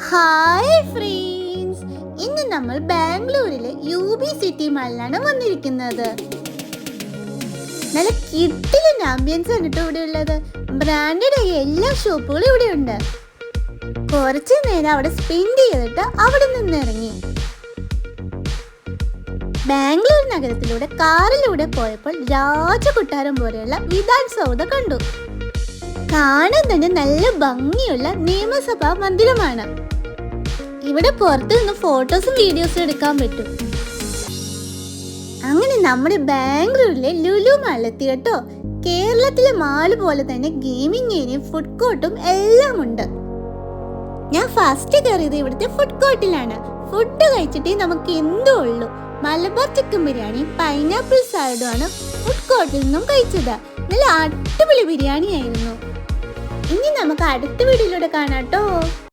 Hi friends, ഇന്ന് നമ്മൾ ബാംഗ്ലൂരിലെ യുബി സിറ്റി മാളിലാണ് വന്നിരിക്കുന്നത്. നല്ല കിടിലൻ ആംബിയൻസ് ആണ് കേട്ടോ ഇവിടെ ഉള്ളത്. ബ്രാൻഡഡ് ആയ എല്ലാ ഷോപ്പുകളും ഇവിടെ ഉണ്ട്. കുറച്ചു നേരം അവിടെ സ്പെൻഡ് ചെയ്തിട്ട് അവിടെ നിന്ന് ഇറങ്ങി. ബാംഗ്ലൂർ നഗരത്തിലൂടെ കാറിലൂടെ പോയപ്പോൾ രാജകൊട്ടാരം പോലെയുള്ള വിധാൻ സൗധ കണ്ടു. കാണാൻ തന്നെ നല്ല ഭംഗിയുള്ള നിയമസഭാ മന്ദിരമാണ്. ഇവിടെ പുറത്ത് നിന്ന് ഫോട്ടോസും വീഡിയോസും എടുക്കാൻ പറ്റും. അങ്ങനെ നമ്മുടെ ബാംഗ്ലൂരിലെ ലുലു മാളിലെത്തി കേട്ടോ. കേരളത്തിലെ മാള് പോലെ തന്നെ ഗെയിമിംഗ് ഏരിയയും ഫുഡ് കോർട്ടും എല്ലാം ഉണ്ട്. ഞാൻ ഫസ്റ്റ് കയറിയത് ഇവിടുത്തെ ഫുഡ് കോർട്ടിലാണ്. ഫുഡ് കഴിച്ചിട്ടേ നമുക്ക് എന്തോ ഉള്ളൂ. മലബാർ ചിക്കൻ ബിരിയാണിയും പൈനാപ്പിൾ സാലഡും ആണ് ഫുഡ് കോർട്ടിൽ നിന്നും കഴിച്ചത്. നല്ല അടിപൊളി ബിരിയാണി ആയിരുന്നു. ഇനി നമുക്ക് അടുത്ത വീഡിയോയിലൂടെ കാണാട്ടോ.